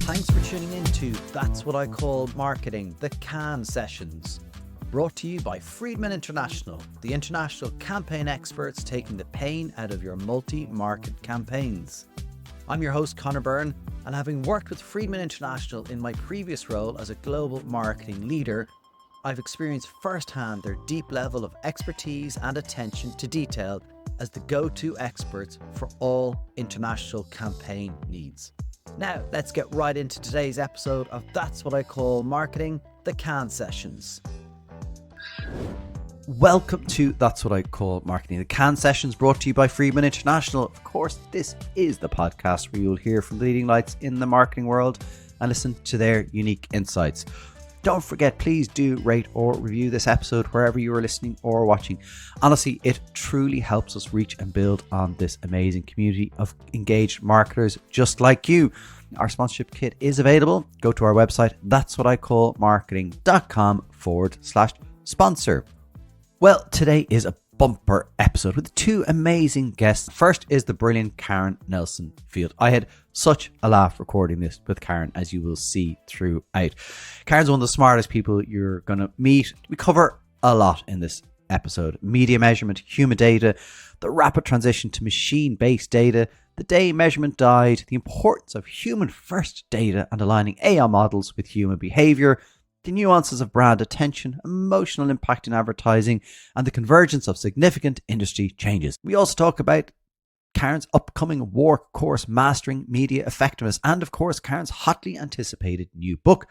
Thanks for tuning in to That's What I Call Marketing, the Cannes Sessions. Brought to you by Friedman International, the international campaign experts taking the pain out of your multi-market campaigns. I'm your host, Conor Byrne, and having worked with Friedman International in my previous role as a global marketing leader, I've experienced firsthand their deep level of expertise and attention to detail as the go-to experts for all international campaign needs. Now, let's get right into today's episode of That's What I Call Marketing, the Cannes Sessions. Welcome to That's What I Call Marketing, the Cannes Sessions, brought to you by Friedman International. Of course, this is the podcast where you'll hear from the leading lights in the marketing world and listen to their unique insights. Don't forget, please do rate or review this episode wherever you are listening or watching. Honestly, it truly helps us reach and build on this amazing community of engaged marketers just like you. Our sponsorship kit is available. Go to our website, that'swhaticallmarketing.com/sponsor. Well, today is a bumper episode with two amazing guests. First is the brilliant Karen Nelson Field. I had such a laugh recording this with Karen, as you will see throughout. Karen's one of the smartest people you're going to meet. We cover a lot in this episode: media measurement, human data, the rapid transition to machine-based data, the day measurement died, the importance of human-first data and aligning AI models with human behavior, the nuances of brand attention, emotional impact in advertising, and the convergence of significant industry changes. We also talk about Karen's upcoming war course, Mastering Media Effectiveness, and of course, Karen's hotly anticipated new book,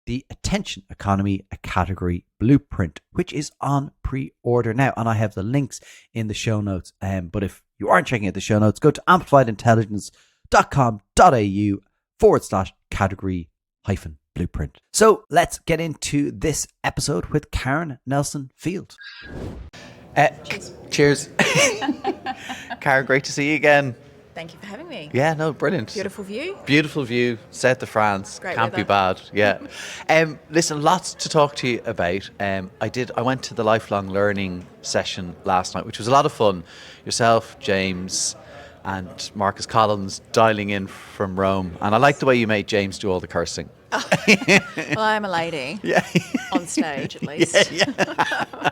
The Attention Economy, a Category Blueprint, which is on pre-order now. And I have the links in the show notes. But if you aren't checking out the show notes, go to amplifiedintelligence.com.au/category-blueprint. So let's get into this episode with Karen Nelson Field. Cheers. Karen, great to see you again. Thank you for having me. Yeah, no, brilliant. Beautiful view. Beautiful view, south of France. Great Can't weather. be bad. Yeah. Listen, lots to talk to you about. I went to the lifelong learning session last night, which was a lot of fun. Yourself, James, and Marcus Collins dialing in from Rome. And I like the way you made James do all the cursing. Well, I'm a lady. Yeah. On stage, at least. Yeah.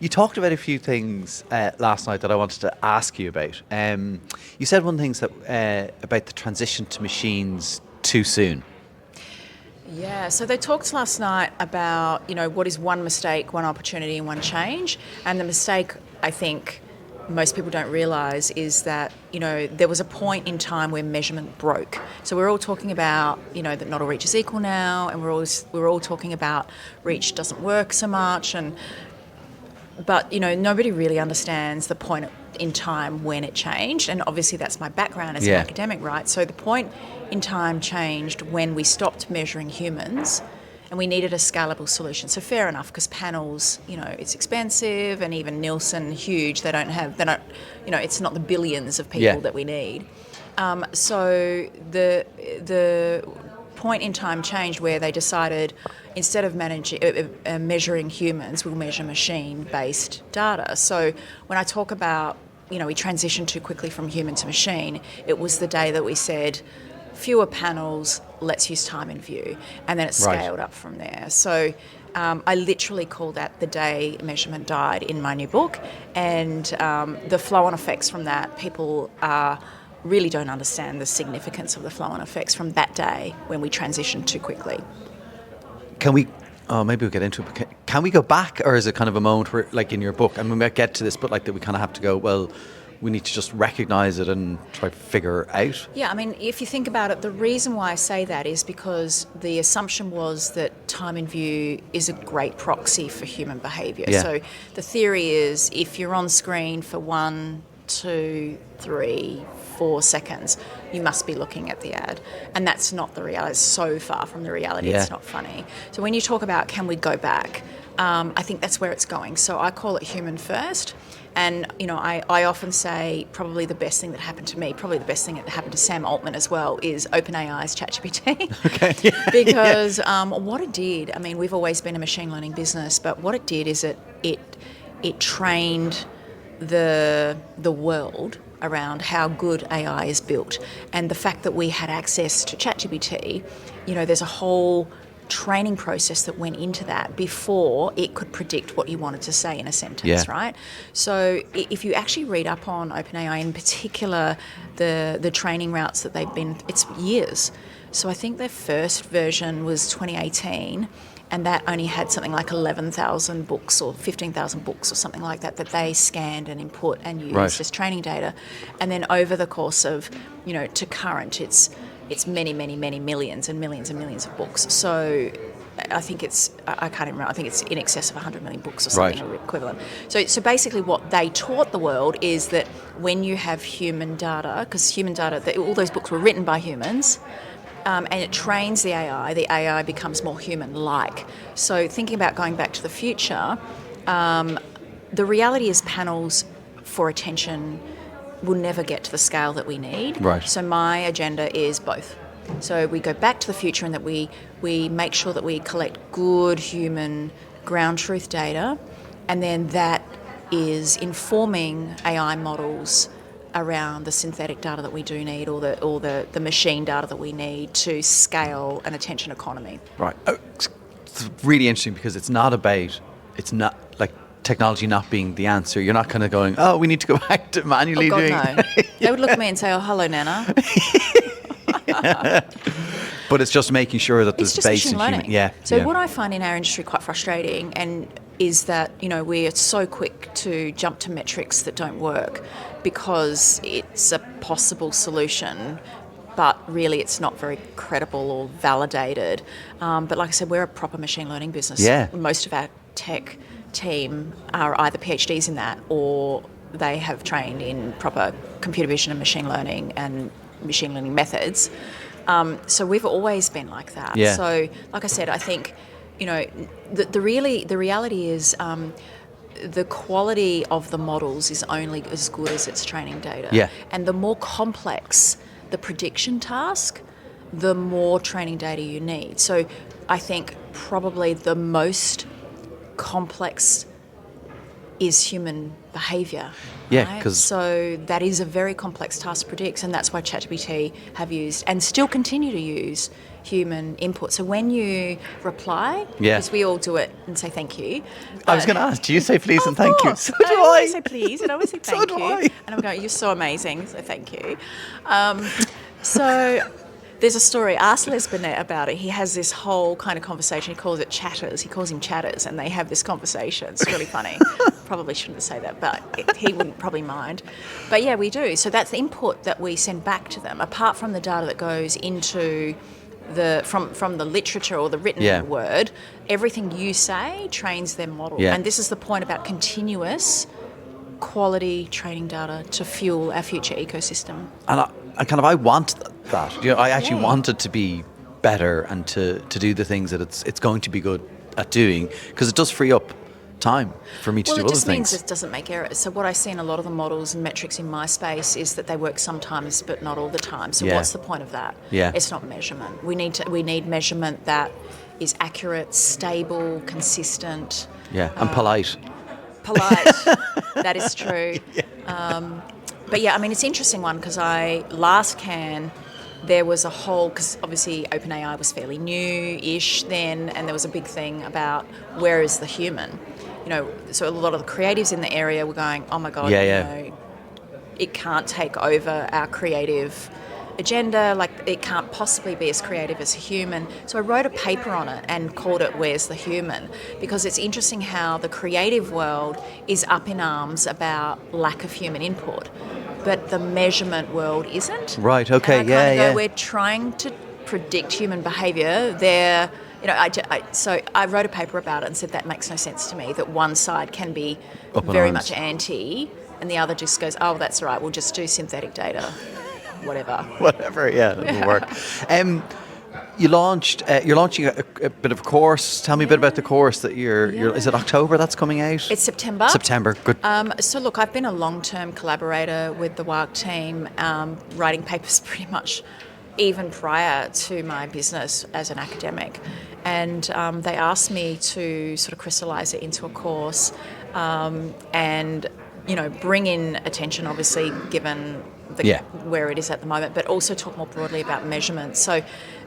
You talked about a few things last night that I wanted to ask you about. You said one thing about the transition to machines too soon. Yeah, so they talked last night about, what is one mistake, one opportunity, and one change. And the mistake, I think, most people don't realise is that, there was a point in time where measurement broke. So we're all talking about, that not all reach is equal now, and we're all talking about reach doesn't work so much, but nobody really understands the point in time when it changed, and obviously that's my background as an academic, right? So the point in time changed when we stopped measuring humans and we needed a scalable solution. So fair enough, because panels, it's expensive, and even Nielsen, huge. They're not, it's not the billions of people that we need. So the point in time changed where they decided, instead of measuring humans, we'll measure machine-based data. So when I talk about, we transitioned too quickly from human to machine, it was the day that we said, fewer panels, let's use time in view. And then it scaled up from there. So I literally call that the day measurement died in my new book. And the flow-on effects from that, people really don't understand the significance of the flow-on effects from that day when we transitioned too quickly. Can we, maybe we'll get into it, but can we go back, or is it kind of a moment where, like in your book, and we might get to this, but like that we kind of have to go, well, we need to just recognise it and try to figure out? Yeah, I mean, if you think about it, the reason why I say that is because the assumption was that time in view is a great proxy for human behaviour. Yeah. So the theory is, if you're on screen for 1, 2, 3, 4 seconds, you must be looking at the ad. And that's not the reality. It's so far from the reality, It's not funny. So when you talk about can we go back, I think that's where it's going. So I call it human first. And, I often say probably the best thing that happened to me, probably the best thing that happened to Sam Altman as well, is OpenAI's ChatGPT. Okay. Because what it did, I mean, we've always been a machine learning business, but what it did is it trained the world around how good AI is built. And the fact that we had access to ChatGPT, there's a whole training process that went into that before it could predict what you wanted to say in a sentence, right? So if you actually read up on OpenAI, in particular the training routes that they've been, it's years. So I think their first version was 2018, and that only had something like 11,000 books or 15,000 books or something like that they scanned and input and used as training data. And then over the course of, to current, it's many, many, many millions and millions and millions of books. So I think I can't even remember, I think it's in excess of 100 million books or something equivalent. So basically what they taught the world is that when you have human data, because human data, all those books were written by humans, and it trains the AI becomes more human-like. So thinking about going back to the future, the reality is panels for attention will never get to the scale that we need. Right. So my agenda is both. So we go back to the future and that we make sure that we collect good human ground truth data, and then that is informing AI models around the synthetic data that we do need, or the machine data that we need to scale an attention economy. Right. It's really interesting because it's not like technology not being the answer. You're not kind of going, oh, we need to go back to manually doing. No. They would look at me and say, oh, hello, Nana. But it's just making sure that there's It's just basic machine learning. human. So what I find in our industry quite frustrating is that we are so quick to jump to metrics that don't work because it's a possible solution, but really it's not very credible or validated. But like I said, we're a proper machine learning business. Yeah. Most of our tech team are either PhDs in that or they have trained in proper computer vision and machine learning methods. So we've always been like that. Yeah. So like I said, I think, the reality is the quality of the models is only as good as its training data. Yeah. And the more complex the prediction task, the more training data you need. So I think probably the most complex is human behaviour. Yeah, because so that is a very complex task to predict, and that's why ChatGPT have used and still continue to use human input. So when you reply, because we all do it and say thank you. I was going to ask, do you say please and thank you? So do I. always say please and I always say thank So do you. I. And I'm going, you're so amazing, so thank you. So there's a story, ask Les Binet about it. He has this whole kind of conversation. He calls it chatters. He calls him chatters, and they have this conversation. It's really funny. Probably shouldn't say that, but he wouldn't probably mind. But yeah, we do. So that's the input that we send back to them, apart from the data that goes into from the literature or the written word. Everything you say trains their model. And this is the point about continuous quality training data to fuel our future ecosystem. And I want that. I actually want it to be better and to do the things that it's going to be good at doing, because it does free up time for me to do other things. Well, it just means it doesn't make errors. So what I see in a lot of the models and metrics in my space is that they work sometimes but not all the time. So what's the point of that? It's not measurement. We need measurement that is accurate, stable, consistent. And polite. That is true. But yeah, I mean, it's an interesting one because last Cannes, there was a whole, because obviously OpenAI was fairly new-ish then, and there was a big thing about where is the human? So a lot of the creatives in the area were going, oh my God, it can't take over our creative agenda, like it can't possibly be as creative as a human. So I wrote a paper on it and called it Where's the Human? Because it's interesting how the creative world is up in arms about lack of human input, but the measurement world isn't. Right, okay, and I go, we're trying to predict human behaviour. So I wrote a paper about it and said that makes no sense to me, that one side can be very much anti and the other just goes, oh, that's right, we'll just do synthetic data. Whatever, it'll work. You're launching a bit of a course. Tell me a bit about the course that you're. Is it October that's coming out? It's September. Good. So look, I've been a long-term collaborator with the WARC team, writing papers pretty much even prior to my business as an academic, and they asked me to sort of crystallise it into a course, and bring in attention, obviously, given where it is at the moment, but also talk more broadly about measurement. So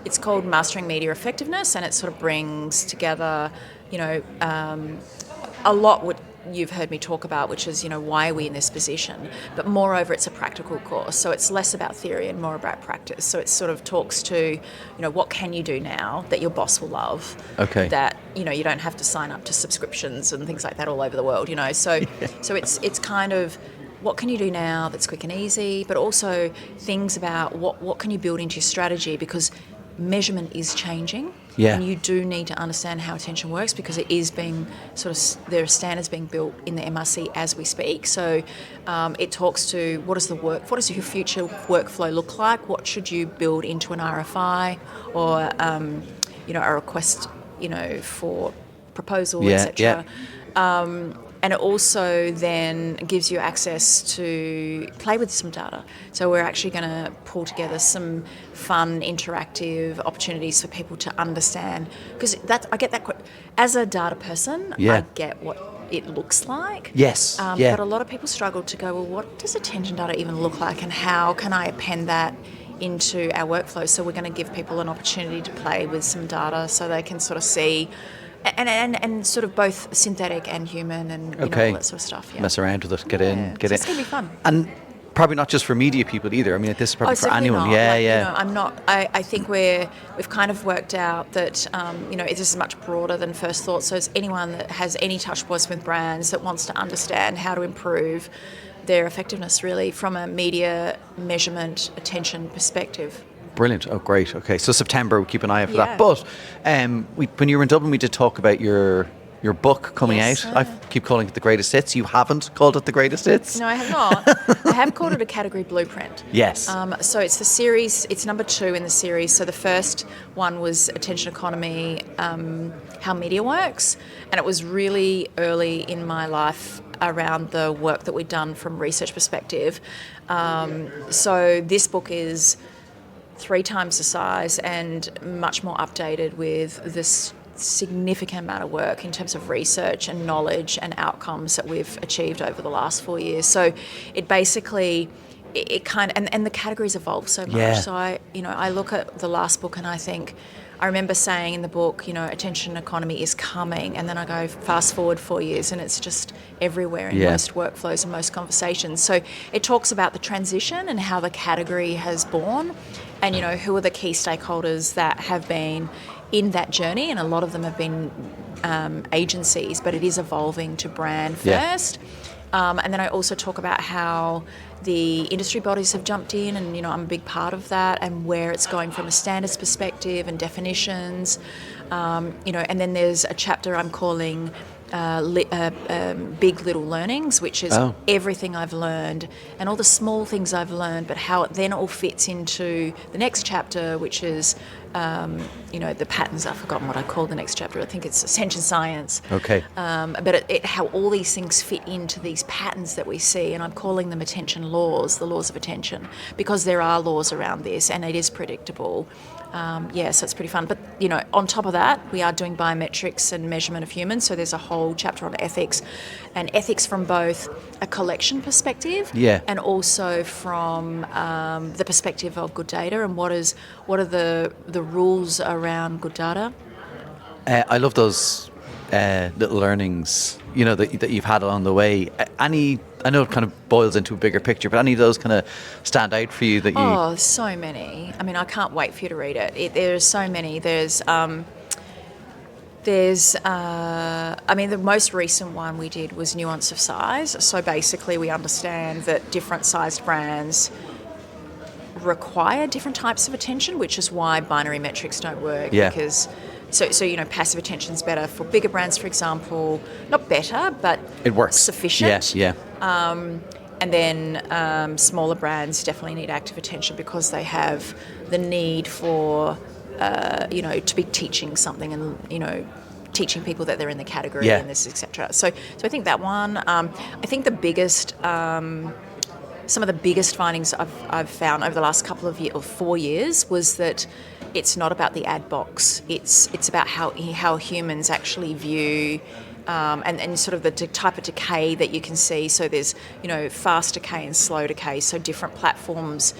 it's called Mastering Media Effectiveness, and it sort of brings together, a lot what you've heard me talk about, which is, why are we in this position? But moreover, it's a practical course. So it's less about theory and more about practice. So it sort of talks to, what can you do now that your boss will love? Okay. That, you don't have to sign up to subscriptions and things like that all over the world, So so it's kind of, what can you do now that's quick and easy, but also things about what can you build into your strategy, because measurement is changing. Yeah. And you do need to understand how attention works, because it is being there are standards being built in the MRC as we speak. So it talks to what does your future workflow look like? What should you build into an RFI or a request for proposal, etc. And it also then gives you access to play with some data. So we're actually going to pull together some fun, interactive opportunities for people to understand. Because I get that as a data person, I get what it looks like. Yes. But a lot of people struggle to go, well, what does attention data even look like, and how can I append that into our workflow? So we're going to give people an opportunity to play with some data so they can sort of see. And sort of both synthetic and human and all that sort of stuff. Yeah. Mess around with it, get in. It's going to be fun. And probably not just for media people either. I mean, this is probably for anyone. Not. I'm not. I think we've kind of worked out that this is much broader than first thought. So it's anyone that has any touch points with brands that wants to understand how to improve their effectiveness, really, from a media measurement attention perspective. Brilliant. Oh, great. Okay, so September, we'll keep an eye out for that. But when you were in Dublin, we did talk about your book coming out. I keep calling it The Greatest Hits. You haven't called it The Greatest Hits? No, I have not. I have called it a category blueprint. Yes. So it's the series, it's number 2 in the series. So the first one was Attention Economy, How Media Works. And it was really early in my life around the work that we'd done from research perspective. So this book is 3 times the size and much more updated with this significant amount of work in terms of research and knowledge and outcomes that we've achieved over the last 4 years. So it basically, it kind of, and the categories evolve so much. Yeah. So I look at the last book and I think, I remember saying in the book, attention economy is coming, and then I go fast forward 4 years and it's just everywhere in most workflows and most conversations. So it talks about the transition and how the category has born, and who are the key stakeholders that have been in that journey, and a lot of them have been agencies, but it is evolving to brand first. And then I also talk about how the industry bodies have jumped in, and I'm a big part of that, and where it's going from a standards perspective and definitions. And then there's a chapter I'm calling Big Little Learnings, which is everything I've learned and all the small things I've learned, but how it then all fits into the next chapter, which is the patterns. I've forgotten what I call the next chapter. I think it's Attention Science. Okay. But how all these things fit into these patterns that we see, and I'm calling them attention laws, the laws of attention, because there are laws around this, and it is predictable. So it's pretty fun. But, on top of that, we are doing biometrics and measurement of humans. So there's a whole chapter on ethics, and ethics from both a collection perspective and also from the perspective of good data, and what are the rules around good data. I love those little learnings, that you've had along the way. I know it kind of boils into a bigger picture, but any of those kind of stand out for you that you... Oh, so many. I mean, I can't wait for you to read it. There's so many. The most recent one we did was nuance of size. So basically we understand that different sized brands require different types of attention, which is why binary metrics don't work. Because So passive attention is better for bigger brands, for example. Not better, but it works. Sufficient. And then smaller brands definitely need active attention because they have the need for, to be teaching something and, teaching people that they're in the category and this, etc. So I think that one. I think the biggest, some of the biggest findings I've found over the last couple of years, or 4 years, was that it's not about the ad box. It's about how humans actually view and sort of the type of decay that you can see. So there's, fast decay and slow decay. So different platforms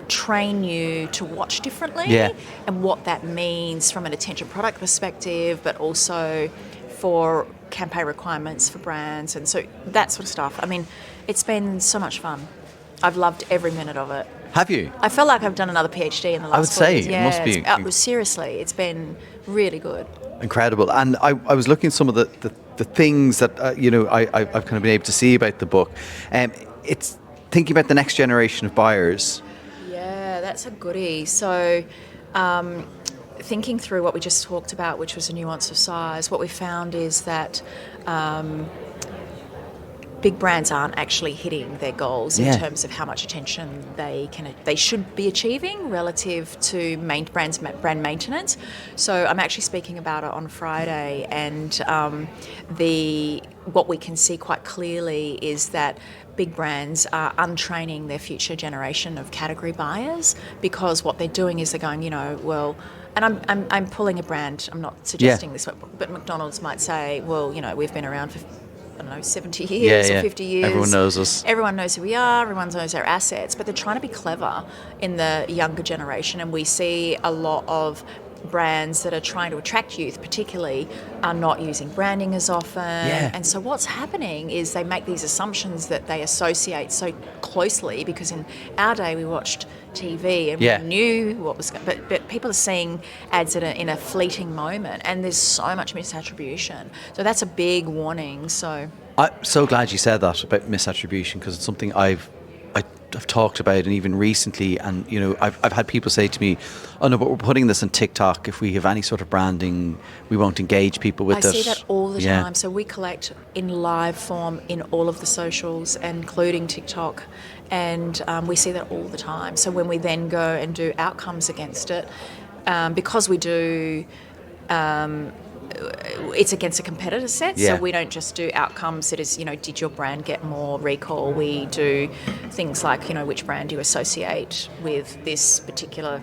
train you to watch differently, and what that means from an attention product perspective, but also for campaign requirements for brands, and so that sort of stuff. I mean, it's been so much fun. I've loved every minute of it. Have you? I feel like I've done another PhD in the last 4 years. I would say years. it must be. Seriously, it's been really good. Incredible. And I was looking at some of the things that, I've kind of been able to see about the book. It's thinking about the next generation of buyers. Yeah, that's a goodie. So thinking through what we just talked about, which was a nuance of size, what we found is that big brands aren't actually hitting their goals in terms of how much attention they should be achieving relative to brand maintenance. So I'm actually speaking about it on Friday, and what we can see quite clearly is that big brands are untraining their future generation of category buyers, because what they're doing is they're going, and I'm pulling a brand, I'm not suggesting this, but McDonald's might say, well, we've been around for 70 years or 50 years. Everyone knows us. Everyone knows who we are. Everyone knows our assets. But they're trying to be clever in the younger generation. And we see a lot of brands that are trying to attract youth particularly are not using branding as often. And so what's happening is they make these assumptions that they associate so closely, because in our day we watched TV and we knew what was going, but people are seeing ads in a fleeting moment, and there's so much misattribution. So that's a big warning. So I'm so glad you said that about misattribution, because it's something I've talked about, and even recently, and I've had people say to me, oh no, but we're putting this on TikTok. If we have any sort of branding, we won't engage people with it. I see that all the time. So we collect in live form in all of the socials, including TikTok, and we see that all the time. So when we then go and do outcomes against it, because we do it's against a competitor set, so we don't just do outcomes that is, did your brand get more recall? We do things like, which brand do you associate with this particular,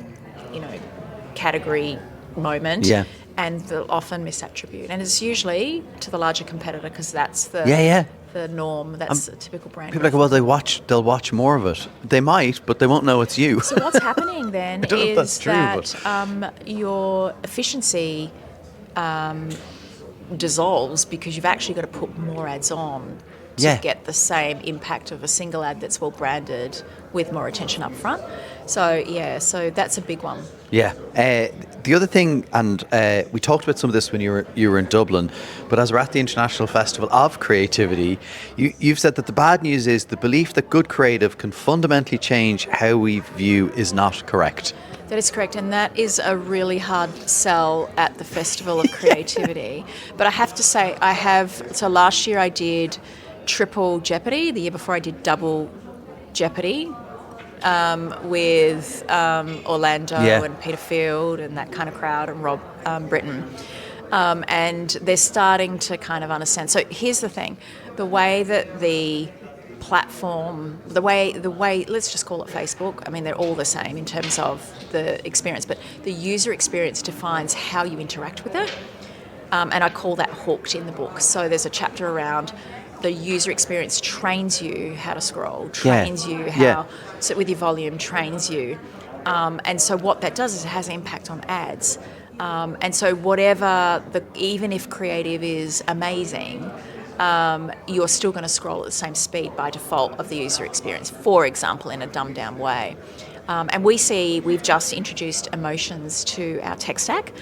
category moment, and they'll often misattribute. And it's usually to the larger competitor, because that's the norm. That's a typical brand. People are like, well, they'll watch more of it. They might, but they won't know it's you. So what's happening then is that your efficiency dissolves, because you've actually got to put more ads on to get the same impact of a single ad that's well branded with more attention up front. So that's a big one. The other thing, and we talked about some of this when you were in Dublin, but as we're at the International Festival of Creativity, you've said that the bad news is the belief that good creative can fundamentally change how we view is not correct. That is correct, and that is a really hard sell at the Festival of Creativity. But I have to say, so last year I did Triple Jeopardy, the year before I did Double Jeopardy, with Orlando and Peter Field and that kind of crowd, and Rob Britton. And they're starting to kind of understand. So here's the thing, the way that the platform, the way let's just call it Facebook, I mean, they're all the same in terms of the experience, but the user experience defines how you interact with it, and I call that hooked in the book. So there's a chapter around the user experience trains you how to scroll, trains you how so with your volume, trains you, and so what that does is it has an impact on ads, and so even if creative is amazing, you're still going to scroll at the same speed by default of the user experience, for example, in a dumbed down way. And we've just introduced emotions to our tech stack.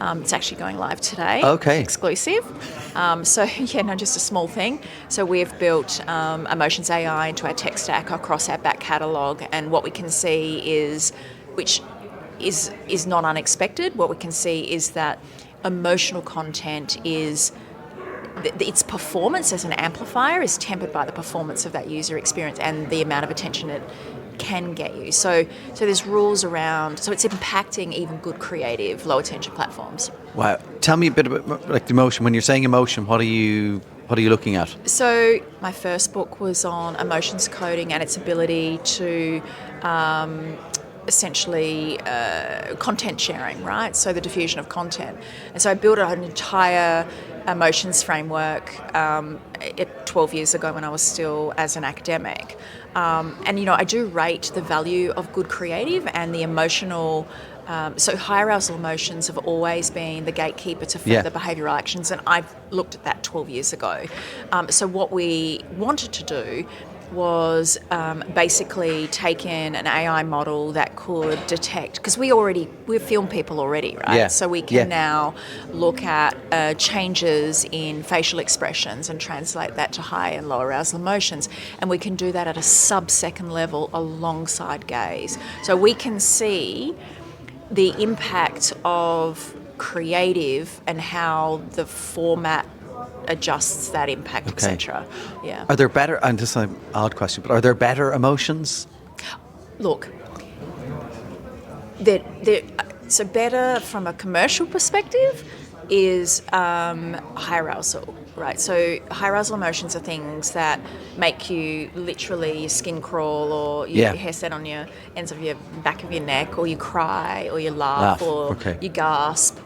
It's actually going live today. Okay. Exclusive. Just a small thing. So we've built Emotions AI into our tech stack across our back catalogue, and what we can see is, which is not unexpected, what we can see is that emotional content is its performance as an amplifier is tempered by the performance of that user experience and the amount of attention it can get you. So there's rules around, so it's impacting even good creative low attention platforms. Wow. Tell me a bit about like the emotion. When you're saying emotion, what are you looking at? So my first book was on emotions coding and its ability to essentially content sharing, right? So the diffusion of content. And so I built an entire emotions framework 12 years ago when I was still as an academic. And, I do rate the value of good creative and the emotional. So high arousal emotions have always been the gatekeeper to further behavioural actions, and I've looked at that 12 years ago. So what we wanted to do was basically take in an AI model that could detect, because we've filmed people already, right? Yeah. So we can now look at changes in facial expressions and translate that to high and low arousal emotions, and we can do that at a sub-second level alongside gaze. So we can see the impact of creative and how the format adjusts that impact, etc. Yeah. Are there better, and this is an odd question, but are there better emotions? Look, so better from a commercial perspective is high arousal, right? So high arousal emotions are things that make you literally your skin crawl, or your hair stand on your ends of your back of your neck, or you cry, or you laugh. Or you gasp.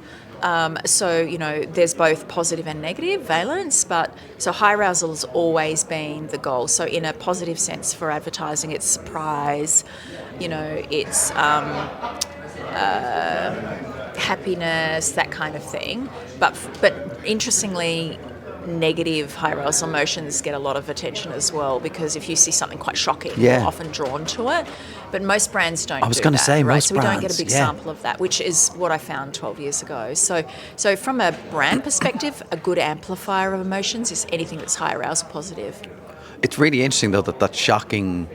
So, there's both positive and negative valence, but so high arousal has always been the goal. So in a positive sense for advertising, it's surprise, it's happiness, that kind of thing. But interestingly, negative high arousal emotions get a lot of attention as well, because if you see something quite shocking, you're often drawn to it. But most brands don't. I was going to say, right? So we don't get a big sample of that, which is what I found 12 years ago. So from a brand perspective, a good amplifier of emotions is anything that's high arousal positive. It's really interesting though that shocking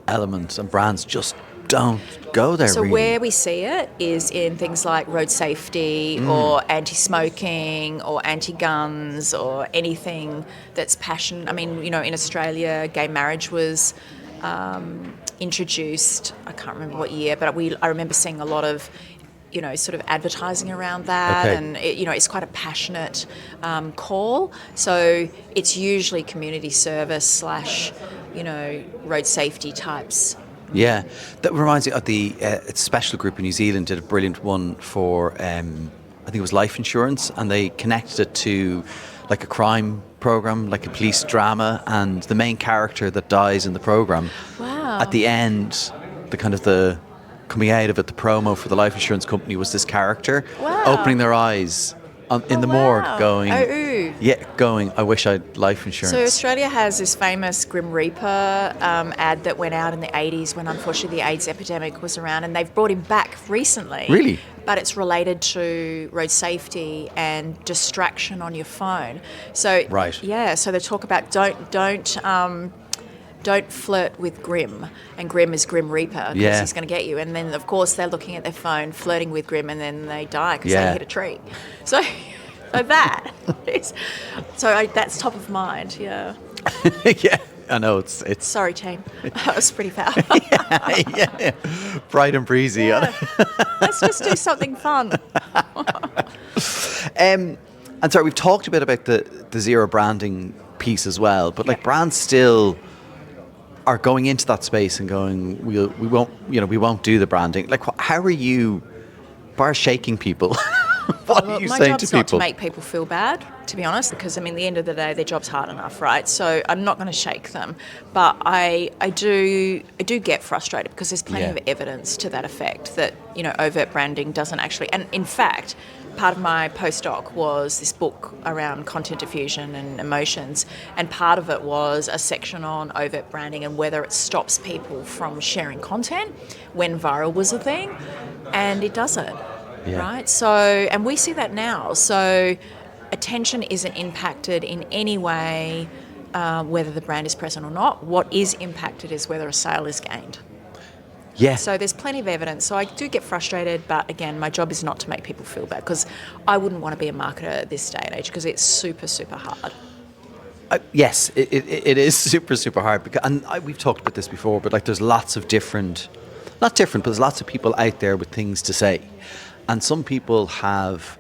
element, and brands just don't go there. So really. Where we see it is in things like road safety or anti-smoking or anti-guns or anything that's passion. I mean, in Australia, gay marriage was introduced. I can't remember what year, but I remember seeing a lot of, sort of advertising around that, and it's quite a passionate call. So it's usually community service / road safety types. Yeah, that reminds me of the special group in New Zealand did a brilliant one for, I think it was life insurance, and they connected it to like a crime program, like a police drama, and the main character that dies in the program. Wow. At the end, the coming out of it, the promo for the life insurance company was this character opening their eyes in the morgue, going, I wish I'd life insurance. So Australia has this famous Grim Reaper ad that went out in the 80s when unfortunately the AIDS epidemic was around, and they've brought him back recently. Really? But it's related to road safety and distraction on your phone. So so they talk about don't flirt with Grim, and Grim is Grim Reaper because he's going to get you. And then, of course, they're looking at their phone, flirting with Grim, and then they die because they hit a tree. So that is, that's top of mind. Yeah. Yeah, I know it's. Sorry, team. That was pretty foul. yeah, bright and breezy. Yeah. Let's just do something fun. And sorry, we've talked a bit about the zero branding piece as well, but brands still are going into that space and going, we won't do the branding. Like, how are you, bar shaking people? What are you saying to people? My job's not to make people feel bad, to be honest, because at the end of the day, their job's hard enough, right? So I'm not going to shake them, but I do get frustrated because there's plenty of evidence to that effect that overt branding doesn't actually. And in fact, part of my postdoc was this book around content diffusion and emotions, and part of it was a section on overt branding and whether it stops people from sharing content when viral was a thing, and it doesn't. Yeah. Right? So, and we see that now. So attention isn't impacted in any way whether the brand is present or not. What is impacted is whether a sale is gained. Yeah. So there's plenty of evidence. So I do get frustrated, but again, my job is not to make people feel bad, because I wouldn't want to be a marketer at this day and age, because it's super, super hard. Yes, it is super, super hard. And we've talked about this before, but there's lots of different, not different, but there's lots of people out there with things to say. And some people have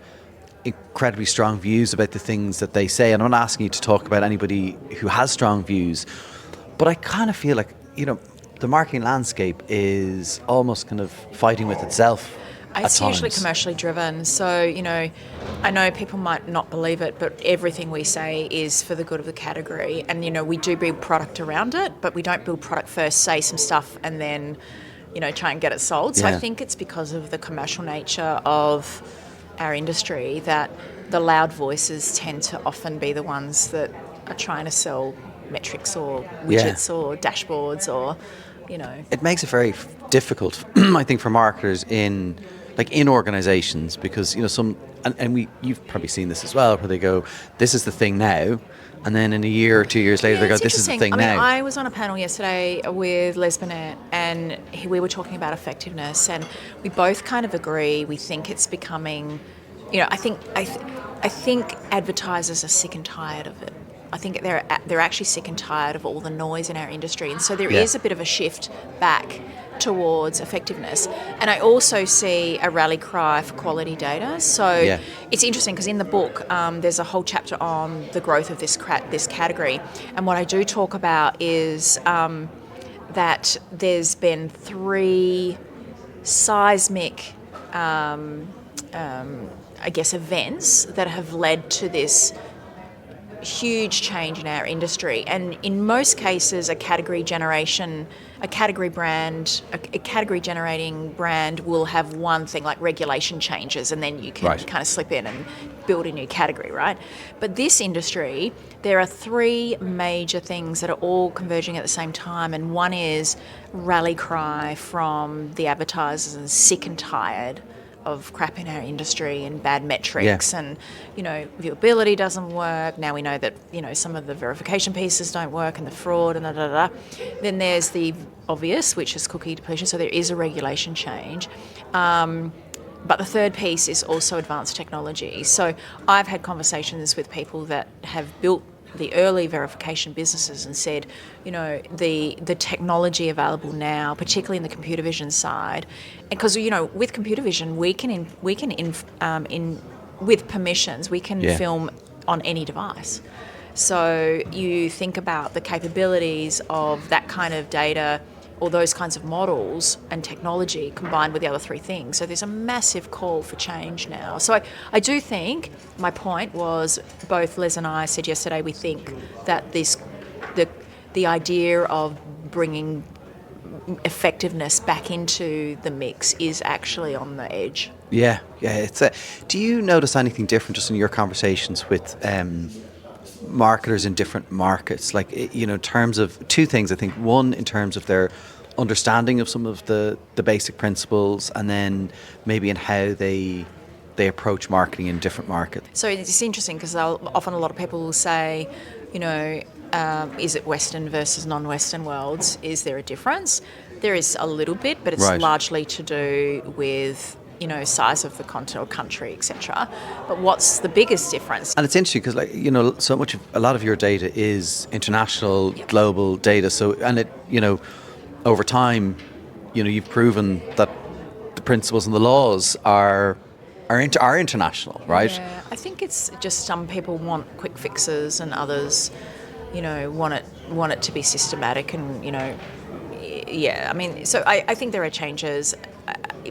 incredibly strong views about the things that they say. And I'm not asking you to talk about anybody who has strong views, but I kind of feel like, the marketing landscape is almost kind of fighting with itself. It's usually commercially driven. So, I know people might not believe it, but everything we say is for the good of the category. And, we do build product around it, but we don't build product first, say some stuff, and then, try and get it sold. So I think it's because of the commercial nature of our industry that the loud voices tend to often be the ones that are trying to sell metrics or widgets or dashboards or, It makes it very difficult, I think, for marketers in organizations because, you've probably seen this as well, where they go, this is the thing now. And then in a year or 2 years later, they go, this is the thing now. I was on a panel yesterday with Les Burnett, and we were talking about effectiveness, and we both kind of agree. We think it's becoming, I think advertisers are sick and tired of it. I think they're actually sick and tired of all the noise in our industry, and so there is a bit of a shift back towards effectiveness. And I also see a rally cry for quality data. So it's interesting because in the book there's a whole chapter on the growth of this category. And what I do talk about is that there's been 3 seismic, events that have led to this huge change in our industry. And in most cases, a category generating brand will have one thing, like regulation changes, and then you can kind of slip in and build a new category, right? But this industry, there are 3 major things that are all converging at the same time, and one is rally cry from the advertisers and sick and tired of crap in our industry and bad metrics and, viewability doesn't work. Now we know that, some of the verification pieces don't work and the fraud and da-da-da. Then there's the obvious, which is cookie depletion. So there is a regulation change. But the third piece is also advanced technology. So I've had conversations with people that have built the early verification businesses and said, the technology available now, particularly in the computer vision side, because with computer vision with permissions we can film on any device. So you think about the capabilities of that kind of data or those kinds of models and technology combined with the other 3 things. So there's a massive call for change now. So I do think, my point was, both Les and I said yesterday, we think that the idea of bringing effectiveness back into the mix is actually on the edge. Yeah. Do you notice anything different just in your conversations with marketers in different markets, in terms of 2 things? I think one, in terms of their understanding of some of the basic principles, and then maybe in how they approach marketing in different markets. So it's interesting because often a lot of people will say, is it Western versus non-Western worlds? Is there a difference? There is a little bit, but it's largely to do with size of the continent or country, etc. But what's the biggest difference? And it's interesting because, a lot of your data is international, global data. So, and it, over time, you've proven that the principles and the laws are international, right? Yeah, I think it's just some people want quick fixes and others, want it to be systematic and, so I think there are changes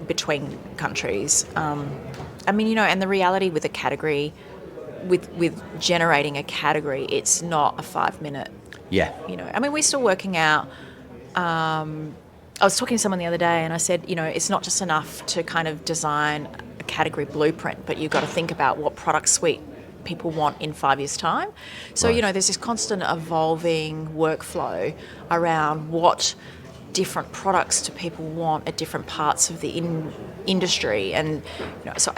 between countries. And the reality with a category, with generating a category, it's not a 5-minute. Yeah. We're still working out. I was talking to someone the other day and I said, it's not just enough to kind of design a category blueprint, but you've got to think about what product suite people want in 5 years' time. So, there's this constant evolving workflow around what different products do people want at different parts of the industry, and so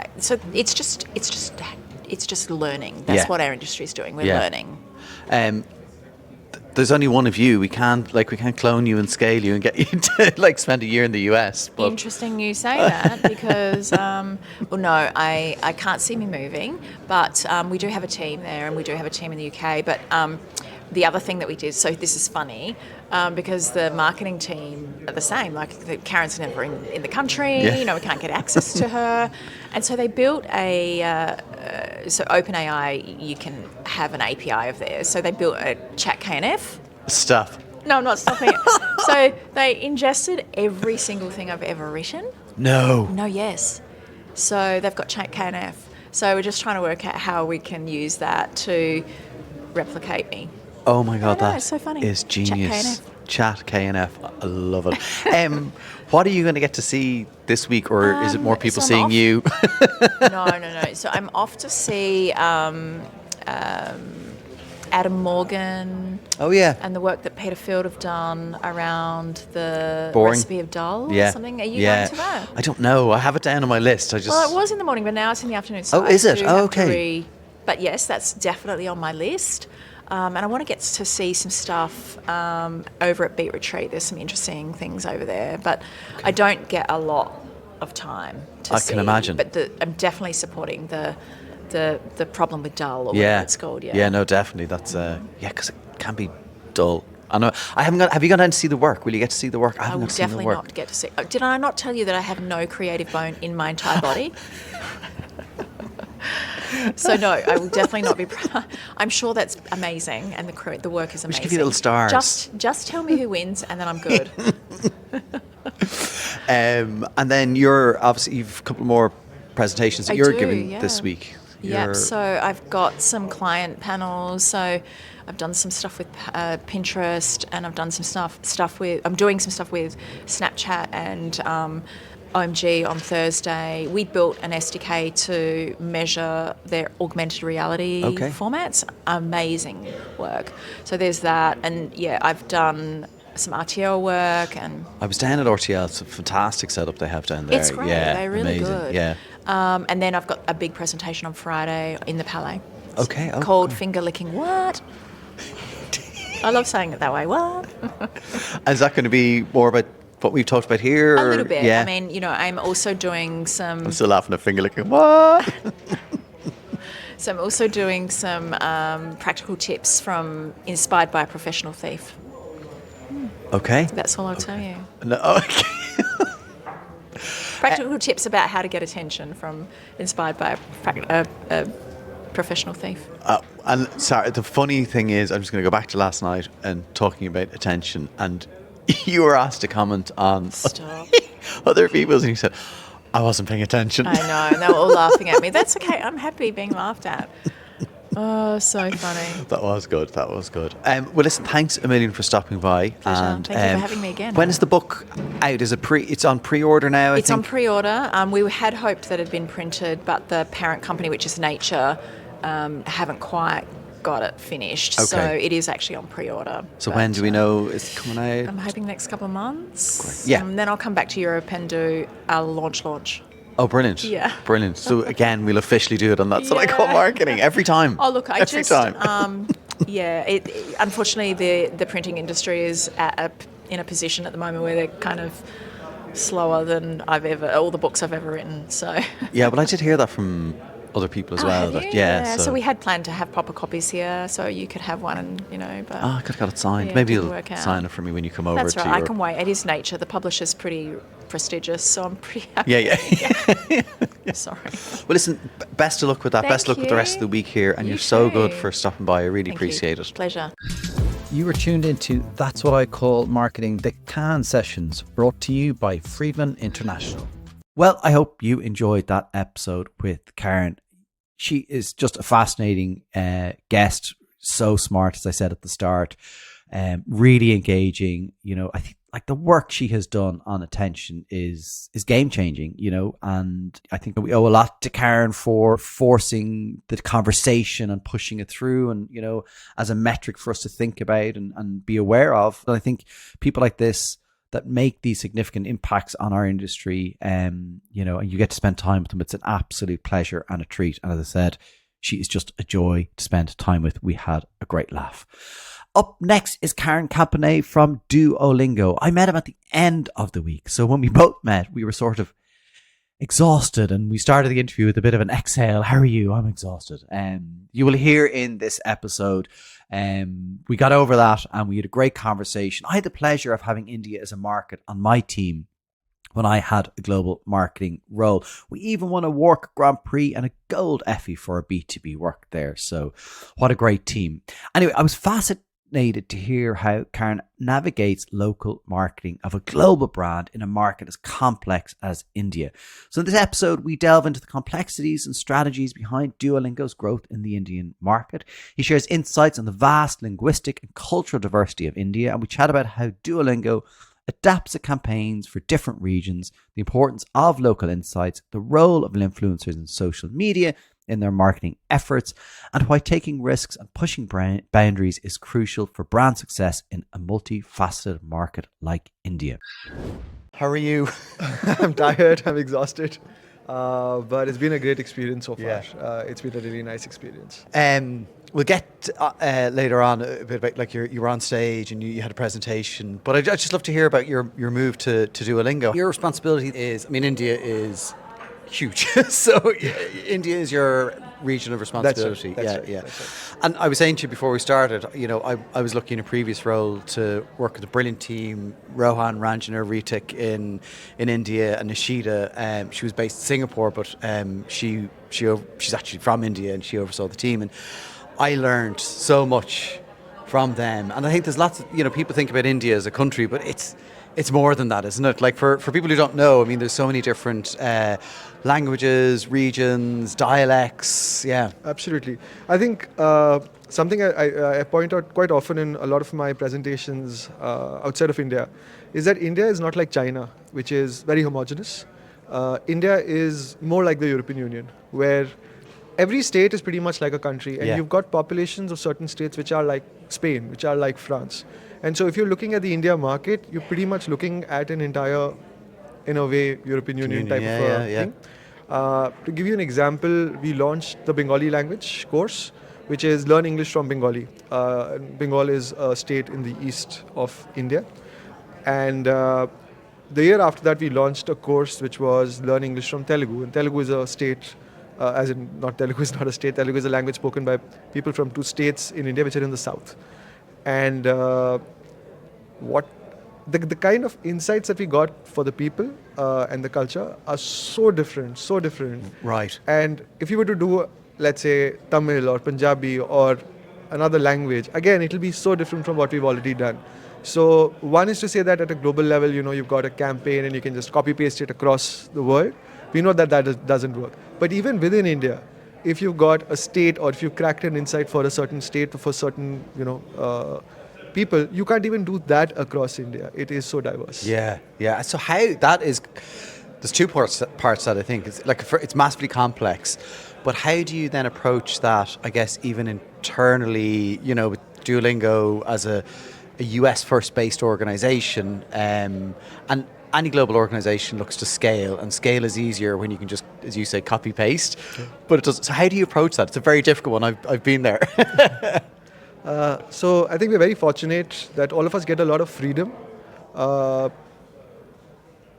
it's just learning. That's what our industry is doing. We're learning. There's only one of you. We can't clone you and scale you and get you to spend a year in the US. But interesting you say that because I can't see me moving, but we do have a team there and we do have a team in the UK. But the other thing that we did, so this is funny, because the marketing team are the same. Karen's never in the country. We can't get access to her, and so they built so OpenAI, you can have an API of theirs. So they built a chat KNF. Stuff. No, I'm not stopping it. So they ingested every single thing I've ever written. No. No, yes. So they've got KNF. So we're just trying to work out how we can use that to replicate me. Oh my God, that it's so funny. is genius. Chat KNF. Chat KNF. I love it. What are you going to get to see this week, or is it more people so seeing you? No. So I'm off to see Adam Morgan. Oh, yeah. And the work that Peter Field have done around the Boring. recipe of dal or something. Are you going to that? I don't know. I have it down on my list. Well, it was in the morning, but now it's in the afternoon. So is it? do Oh, have okay. to but yes, that's definitely on my list. And I want to get to see some stuff over at Beat Retreat. There's some interesting things over there, but I don't get a lot of time to see. I can imagine. But I'm definitely supporting the problem with dull, or whatever it's called. Yeah, no, definitely. That's because it can be dull. I know. I haven't got. Have you gone down to see the work? Will you get to see the work? I will definitely not get to see. Did I not tell you that I have no creative bone in my entire body? So no, I will definitely not be. I'm sure that's amazing, and the work is amazing. We should give you little stars. Just tell me who wins, and then I'm good. And then you've a couple more presentations that you're giving this week. Yeah, so I've got some client panels. So I've done some stuff with Pinterest, and I've done some stuff with. I'm doing some stuff with Snapchat and OMG on Thursday. We built an SDK to measure their augmented reality formats. Amazing work. So there's that, and I've done some RTL work, and I was down at RTL. It's a fantastic setup they have down there. It's great. They're really amazing. good. Yeah. And then I've got a big presentation on Friday in the Palais. Okay. Called Finger Licking What? I love saying it that way. What? Is that going to be more about what we've talked about here? A little bit. Yeah. I mean, I'm also doing some. I'm still laughing at Finger Licking What? So I'm also doing some practical tips inspired by a professional thief. Okay. That's all I'll tell you. No, okay. Practical tips about how to get attention inspired by a professional thief. And sorry, the funny thing is, I'm just going to go back to last night and talking about attention, and you were asked to comment on other people's, and you said, I wasn't paying attention. I know, and they were all laughing at me. That's okay. I'm happy being laughed at. Oh, so funny. That was good. Well, listen, thanks a million for stopping by. Pleasure. And thank you for having me again. When is the book out? Is it it's on pre-order now? It's on pre-order. We had hoped that it had been printed, but the parent company, which is Nature, haven't quite got it finished. Okay. So it is actually on pre-order. So when do we know it's coming out? I'm hoping next couple of months. Great. Yeah. Then I'll come back to Europe and do a launch. Oh, brilliant. Yeah. Brilliant. So again, we'll officially do it on that Select Call Marketing every time. Oh, look, every time. Unfortunately, the printing industry is in a position at the moment where they're kind of slower than all the books I've ever written. So. Yeah, but I did hear that from other people as well. Have you? So we had planned to have proper copies here, so you could have one, and but I could have got it signed. Yeah, Maybe didn't you'll work out. sign it for me when you come over. That's right. to I can wait. It is Nature. The publisher's pretty prestigious, so I'm pretty happy. Yeah. Sorry. Well, listen. Best of luck with that. Thank best of luck with the rest of the week here, and You you're so too. good for stopping by. I really appreciate it. Pleasure. You were tuned into That's What I Call Marketing, the Cannes Sessions, brought to you by Friedman International. Well, I hope you enjoyed that episode with Karen. She is just a fascinating guest, so smart, as I said at the start, really engaging. I think like the work she has done on attention is game changing, and I think we owe a lot to Karen for forcing the conversation and pushing it through, and, as a metric for us to think about and be aware of. And I think people like this that make these significant impacts on our industry, and you get to spend time with them. It's an absolute pleasure and a treat. And as I said, she is just a joy to spend time with. We had a great laugh. Up next is Karandeep Kapany from Duolingo. I met him at the end of the week. So when we both met, we were sort of exhausted, and we started the interview with a bit of an exhale. How are you? I'm exhausted. You will hear in this episode, we got over that and we had a great conversation. I had the pleasure of having India as a market on my team when I had a global marketing role. We even won a WARC Grand Prix and a gold Effie for our B2B work there. So what a great team. Anyway, I was fascinated to hear how Karen navigates local marketing of a global brand in a market as complex as India. So in this episode, we delve into the complexities and strategies behind Duolingo's growth in the Indian market. He shares insights on the vast linguistic and cultural diversity of India, and we chat about how Duolingo adapts its campaigns for different regions, the importance of local insights, the role of influencers in social media in their marketing efforts, and why taking risks and pushing boundaries is crucial for brand success in a multifaceted market like India. How are you? I'm tired, I'm exhausted, but it's been a great experience so far. Yeah. It's been a really nice experience. We'll get later on a bit about, like, you were on stage and you had a presentation, but I'd just love to hear about your move to Duolingo. Your responsibility is, I mean, India is huge, so India is your region of responsibility. That's right. And I was saying to you before we started, you know, I was lucky in a previous role to work with a brilliant team, Rohan, Ranjana, Ritik in India, and Nishida. She was based in Singapore, but she's actually from India, and she oversaw the team. And I learned so much from them. And I think there's lots of, you know, people think about India as a country, but it's more than that, isn't it? Like, for people who don't know, I mean, there's so many different languages, regions, dialects. Yeah, Absolutely. I think something I point out quite often in a lot of my presentations outside of India is that India is not like China, which is very homogenous. India is more like the European Union, where every state is pretty much like a country, and you've got populations of certain states which are like Spain, which are like France. And so if you're looking at the India market, you're pretty much looking at an entire, in a way, European Union type of thing. To give you an example, we launched the Bengali language course, which is Learn English from Bengali. Bengal is a state in the east of India. And the year after that, we launched a course which was Learn English from Telugu. And Telugu is a state, as in, not Telugu is not a state, Telugu is a language spoken by people from 2 states in India which are in the south. And what the kind of insights that we got for the people and the culture are so different. Right. And if you were to do, let's say, Tamil or Punjabi or another language, again, it'll be so different from what we've already done. So one is to say that at a global level, you know, you've got a campaign and you can just copy paste it across the world. We know that doesn't work. But even within India, if you've got a state, or if you've cracked an insight for a certain state, for certain, people, you can't even do that across India. It is so diverse. Yeah. So how that is, there's 2 parts that I think it's like, it's massively complex, but how do you then approach that, I guess, even internally, you know, with Duolingo as a US first based organization, and any global organization looks to scale, and scale is easier when you can just, as you say, copy paste. But it doesn't. So how do you approach that? It's a very difficult one. I've been there. So I think we're very fortunate that all of us get a lot of freedom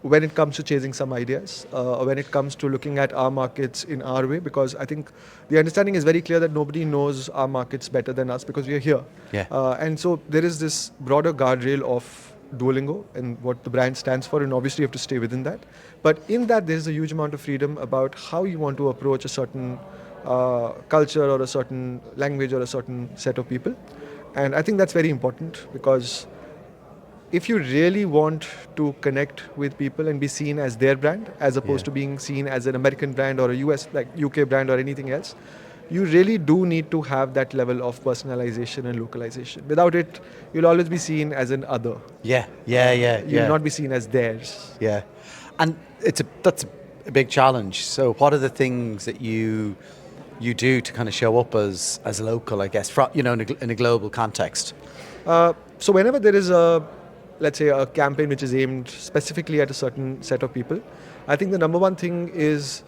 when it comes to chasing some ideas, or when it comes to looking at our markets in our way, because I think the understanding is very clear that nobody knows our markets better than us because we are here. And so there is this broader guardrail of Duolingo and what the brand stands for, and obviously you have to stay within that. But in that, there's a huge amount of freedom about how you want to approach a certain culture or a certain language or a certain set of people. And I think that's very important, because if you really want to connect with people and be seen as their brand, as opposed to being seen as an American brand or a US, like UK brand or anything else, you really do need to have that level of personalization and localization. Without it, you'll always be seen as an other. You'll not be seen as theirs. Yeah. And that's a big challenge. So what are the things that you do to kind of show up as local, I guess, in a global context? So whenever there is let's say, a campaign which is aimed specifically at a certain set of people, I think the number one thing is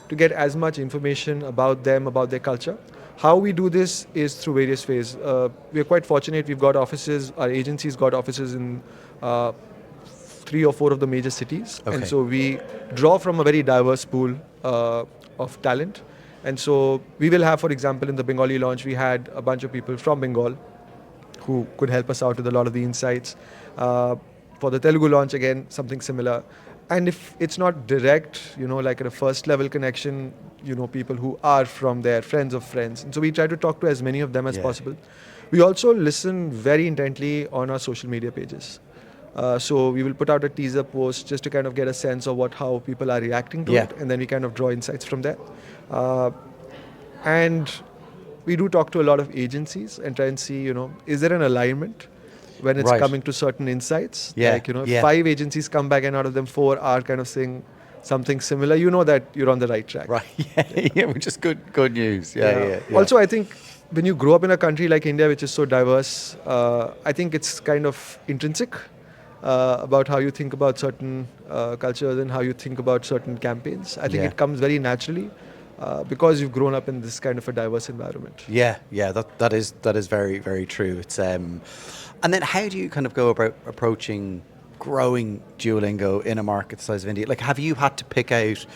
to get as much information about them, about their culture. How we do this is through various ways. We're quite fortunate. We've got offices, our agency's got offices in 3 or 4 of the major cities. Okay. And so we draw from a very diverse pool of talent. And so we will have, for example, in the Bengali launch, we had a bunch of people from Bengal who could help us out with a lot of the insights. For the Telugu launch, again, something similar. And if it's not direct, like at a first level connection, people who are from there, friends of friends. And so we try to talk to as many of them as possible. We also listen very intently on our social media pages. So we will put out a teaser post just to kind of get a sense of how people are reacting to Yeah. it, and then we kind of draw insights from there. Uh, and we do talk to a lot of agencies and try and see, is there an alignment when it's Right. coming to certain insights? Yeah, Like, if yeah. 5 agencies come back and out of them 4 are kind of saying something similar, you know that you're on the right track. Right. Yeah, which is good news. Yeah. Also, I think when you grow up in a country like India, which is so diverse, I think it's kind of intrinsic about how you think about certain cultures and how you think about certain campaigns. I think Yeah. it comes very naturally because you've grown up in this kind of a diverse environment. Yeah. That is very, very true. It's and then how do you kind of go about approaching growing Duolingo in a market the size of India? Like, have you had to pick out?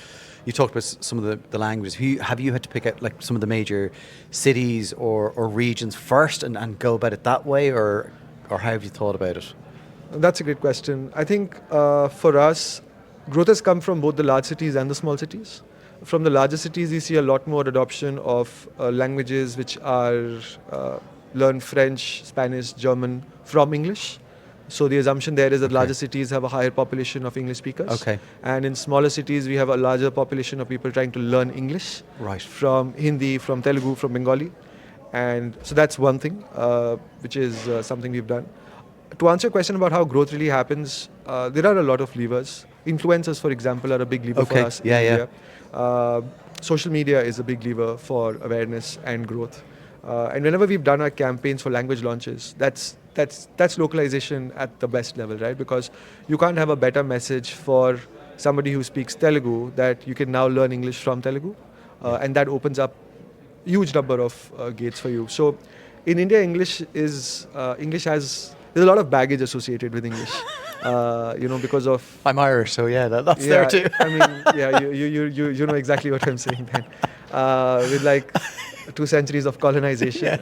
You talked about some of the languages. Have you had to pick out like some of the major cities or regions first and go about it that way, or how have you thought about it? That's a great question. I think for us, growth has come from both the large cities and the small cities. From the larger cities, we see a lot more adoption of languages which are learn French, Spanish, German from English. So the assumption there is that larger cities have a higher population of English speakers. Okay. And in smaller cities, we have a larger population of people trying to learn English. Right. From Hindi, from Telugu, from Bengali. And so that's one thing, which is something we've done. To answer your question about how growth really happens, there are a lot of levers. Influencers, for example, are a big lever for us in India. Social media is a big lever for awareness and growth. And whenever we've done our campaigns for language launches, that's localization at the best level, right? Because you can't have a better message for somebody who speaks Telugu that you can now learn English from Telugu, and that opens up huge number of gates for you. So in India, English has there's a lot of baggage associated with English, because of. I'm Irish, so that's there too. I mean, you know exactly what I'm saying then. With like 2 centuries of colonization.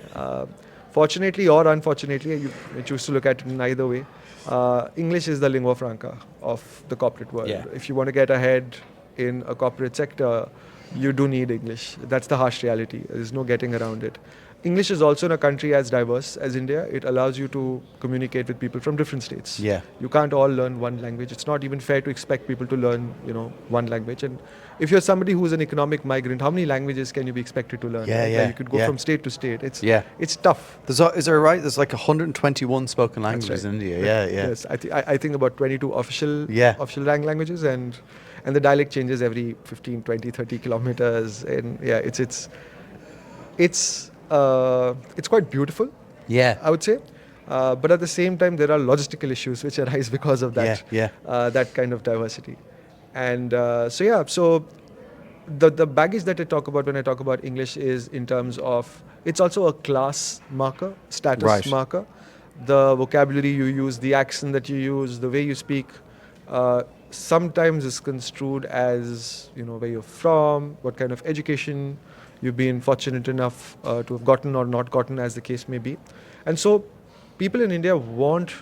Fortunately or unfortunately, you choose to look at it in either way. English is the lingua franca of the corporate world. Yeah. If you want to get ahead in a corporate sector, you do need English. That's the harsh reality. There's no getting around it. English is also in a country as diverse as India. It allows you to communicate with people from different states. Yeah. You can't all learn one language. It's not even fair to expect people to learn, one language. And if you're somebody who's an economic migrant, how many languages can you be expected to learn? Yeah, right? yeah, You could go yeah. from state to state. It's tough. Is there right? There's like 121 spoken That's languages right. in India. Yeah. Yes, I think about 22 official languages, and the dialect changes every 15, 20, 30 kilometers. And it's quite beautiful. Yeah. I would say. But at the same time, there are logistical issues which arise because of that. That kind of diversity. And so the baggage that I talk about when I talk about English is in terms of, it's also a class marker, status marker. The vocabulary you use, the accent that you use, the way you speak, sometimes is construed as, where you're from, what kind of education you've been fortunate enough to have gotten or not gotten, as the case may be. And so people in India want,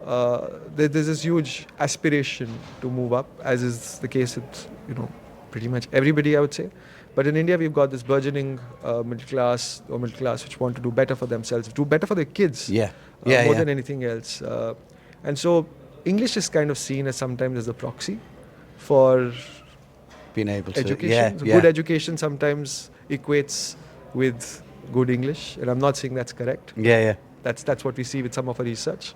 there's this huge aspiration to move up, as is the case with, pretty much everybody, I would say. But in India, we've got this burgeoning middle class which want to do better for themselves, do better for their kids, more than anything else. And so English is kind of seen as sometimes as a proxy for being able to education. Good education sometimes equates with good English, and I'm not saying that's correct. That's what we see with some of our research.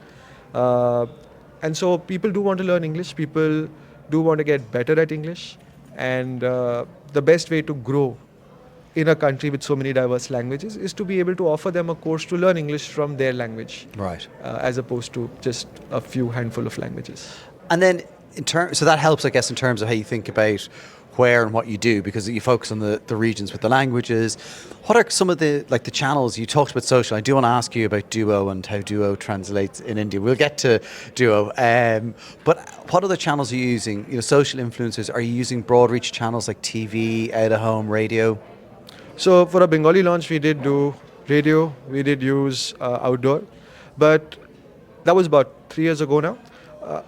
And so people do want to learn English. People do want to get better at English. And the best way to grow in a country with so many diverse languages is to be able to offer them a course to learn English from their language. Right. As opposed to just a few handful of languages. And then so that helps, I guess, in terms of how you think about where and what you do, because you focus on the regions with the languages. What are some of the channels? You talked about social. I do want to ask you about Duo and how Duo translates in India. We'll get to Duo. But what other channels are you using? Social influencers. Are you using broad reach channels like TV, out of home, radio? So for a Bengali launch, we did do radio. We did use outdoor. But that was about 3 years ago now.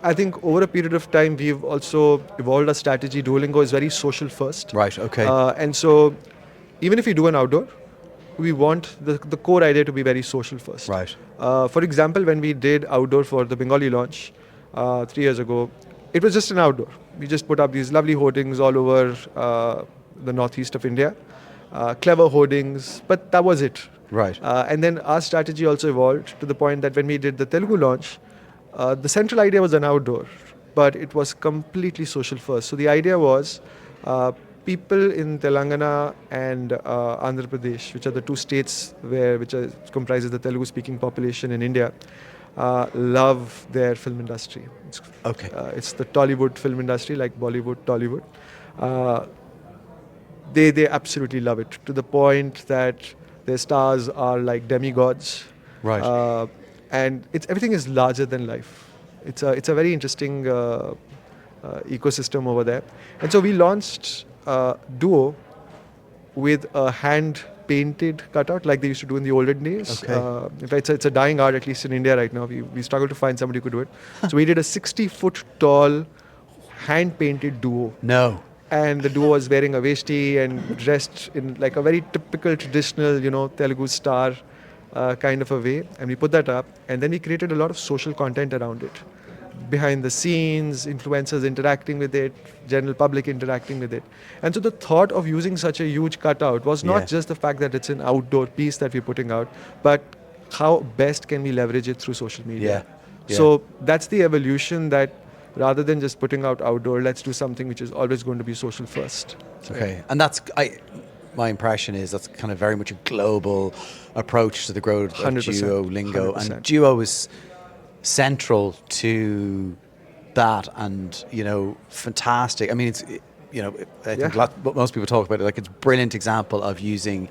I think over a period of time, we've also evolved our strategy. Duolingo is very social first. Right, okay. And so even if we do an outdoor, we want the core idea to be very social first. Right. For example, when we did outdoor for the Bengali launch 3 years ago, it was just an outdoor. We just put up these lovely hoardings all over the northeast of India, clever hoardings, but that was it. Right. And then our strategy also evolved to the point that when we did the Telugu launch, the central idea was an outdoor, but it was completely social first. So the idea was people in Telangana and Andhra Pradesh, which are the two states which comprises the Telugu-speaking population in India, love their film industry. It's the Tollywood film industry, like Bollywood, Tollywood. They absolutely love it, to the point that their stars are like demigods. Right. And everything is larger than life. It's a very interesting ecosystem over there. And so we launched Duo with a hand-painted cutout like they used to do in the olden days. Okay. In fact, it's a dying art, at least in India right now. We struggle to find somebody who could do it. So we did a 60-foot tall hand-painted Duo. No. And the duo was wearing a vesti and dressed in like a very typical traditional, Telugu star kind of a way. And we put that up, and then we created a lot of social content around it. Behind the scenes, influencers interacting with it, general public interacting with it. And so the thought of using such a huge cutout was not just the fact that it's an outdoor piece that we're putting out, but how best can we leverage it through social media. Yeah. So that's the evolution, that rather than just putting out outdoor, let's do something which is always going to be social first. Okay, and my impression is that's kind of very much a global approach to the growth of 100%, Duolingo, 100%. and Duo is central to that, and fantastic. I mean, it's I think most people talk about it like it's a brilliant example of using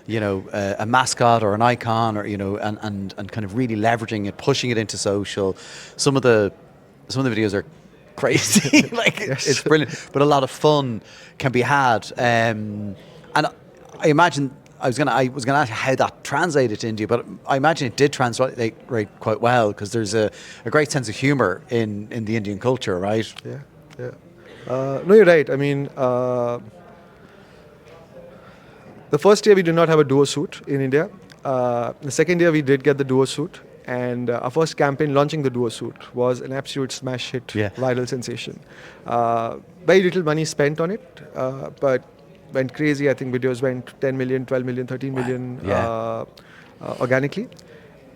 a mascot or an icon, or and kind of really leveraging it, pushing it into social. Some of the videos are crazy, like it's brilliant, but a lot of fun can be had. And I imagine I was gonna ask how that translated to India, but I imagine it did translate quite well, because there's a great sense of humor in the Indian culture, right? Yeah. No, you're right. I mean, the first year we did not have a Duo suit in India. The second year we did get the Duo suit. And our first campaign launching the Duo suit was an absolute smash hit, viral sensation. Very little money spent on it, but went crazy. I think videos went 10 million, 12 million, 13 million organically.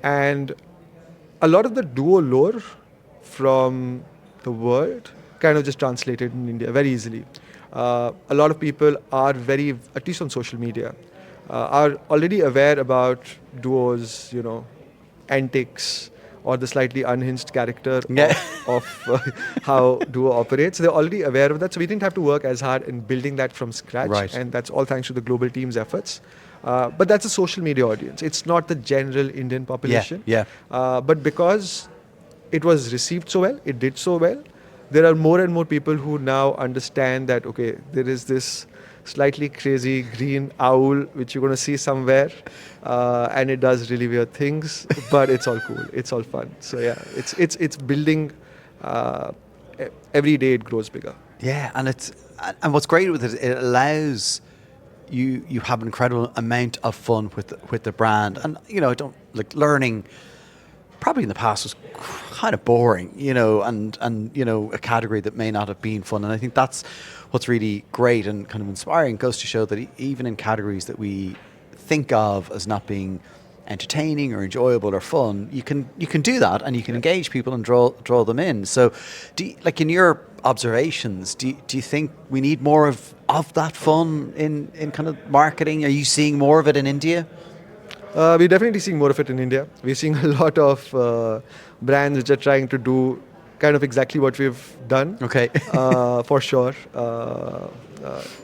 And a lot of the Duo lore from the world kind of just translated in India very easily. A lot of people are at least on social media, are already aware about Duo's, antics, or the slightly unhinged character of how Duo operates. They're already aware of that, so we didn't have to work as hard in building that from scratch. Right. And that's all thanks to the global team's efforts. But that's a social media audience. It's not the general Indian population. But because it was received so well, it did so well, there are more and more people who now understand that, okay, there is this slightly crazy green owl which you're going to see somewhere, and it does really weird things, but it's all cool, it's all fun. So yeah, it's building. Every day it grows bigger. Yeah, and what's great with it allows you have an incredible amount of fun with the brand. And I don't like learning. Probably in the past was kind of boring, and a category that may not have been fun. And I think that's what's really great and kind of inspiring. It goes to show that even in categories that we think of as not being entertaining or enjoyable or fun, you can do that, and you can engage people and draw them in. So, in your observations, do you think we need more of that fun in kind of marketing? Are you seeing more of it in India? We're definitely seeing more of it in India. We're seeing a lot of brands which are trying to do kind of exactly what we've done. Okay. For sure.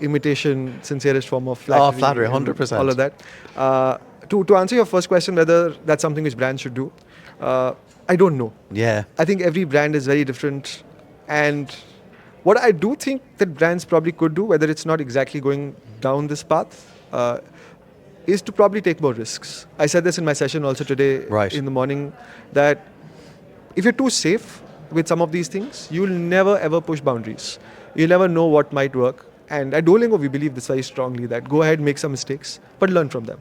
Imitation, sincerest form of flattery. Oh, flattery, 100%. All of that. To answer your first question, whether that's something which brands should do, I don't know. Yeah. I think every brand is very different. And what I do think that brands probably could do, whether it's not exactly going down this path, is to probably take more risks. I said this in my session also today in the morning, that if you're too safe with some of these things, you'll never ever push boundaries. You'll never know what might work. And at Duolingo, we believe this very strongly, that go ahead, make some mistakes, but learn from them.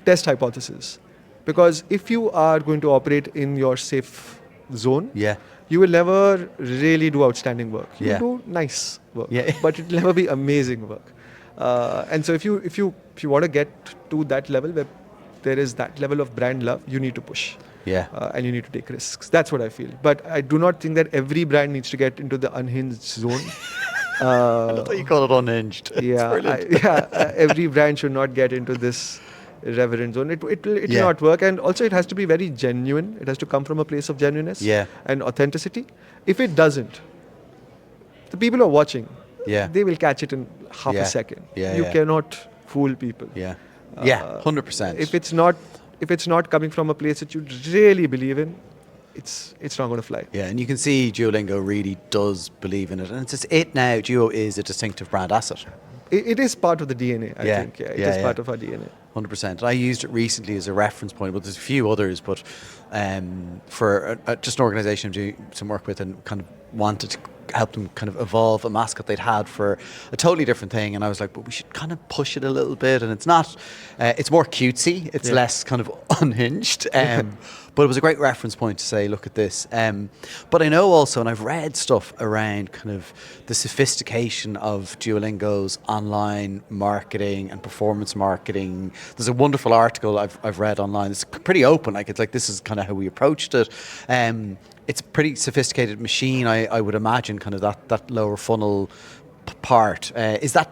test hypothesis. Because if you are going to operate in your safe zone, Yeah. you will never really do outstanding work. You Yeah. will do nice work, Yeah. but it will never be amazing work. And so if you want to get to that level where there is that level of brand love, you need to push. Yeah. And you need to take risks. That's what I feel. But I do not think that every brand needs to get into the unhinged zone. I thought you call it unhinged. Every brand should not get into this irreverent zone. It will not work. And also it has to be very genuine. It has to come from a place of genuineness and authenticity. If it doesn't, the people who are watching, they will catch it in half a second. You cannot fool people. 100%. If it's not coming from a place that you really believe in, it's not going to fly. Yeah, and you can see Duolingo really does believe in it. And it's just it now, Duo is a distinctive brand asset. It is part of the DNA, I think. It is part of our DNA. 100%. I used it recently as a reference point, but there's a few others. But for just an organisation I'm doing some work with and kind of wanted to help them kind of evolve a mascot they'd had for a totally different thing, and I was like, but we should kind of push it a little bit, and it's not it's more cutesy, it's less kind of unhinged, but it was a great reference point to say, look at this. But I know also, and I've read stuff around kind of the sophistication of Duolingo's online marketing and performance marketing. There's a wonderful article I've read online. It's pretty open, like it's like this is kind of how we approached it. It's a pretty sophisticated machine, I would imagine, kind of that lower funnel part. Is that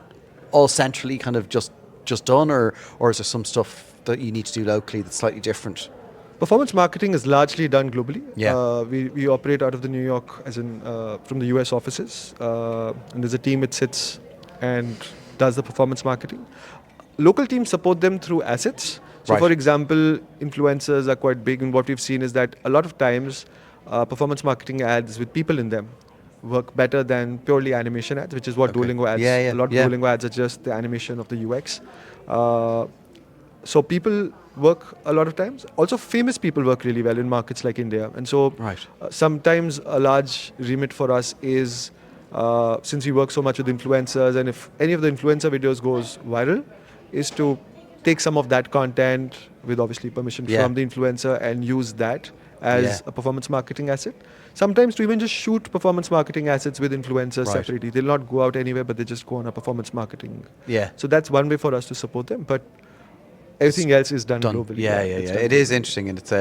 all centrally kind of just done, or is there some stuff that you need to do locally that's slightly different? Performance marketing is largely done globally. Yeah. We operate out of the New York, as in from the US offices, and there's a team that sits and does the performance marketing. Local teams support them through assets. So, for example, influencers are quite big, and what we've seen is that a lot of times performance marketing ads with people in them work better than purely animation ads, which is what Duolingo ads. A lot of Duolingo ads are just the animation of the UX. So people work a lot of times. Also, famous people work really well in markets like India. And so sometimes a large remit for us is, since we work so much with influencers, and if any of the influencer videos goes viral, is to take some of that content with obviously permission from the influencer and use that as a performance marketing asset. Sometimes to even just shoot performance marketing assets with influencers separately. They'll not go out anywhere, but they just go on a performance marketing. So that's one way for us to support them. But everything else is done globally. It is interesting, and it's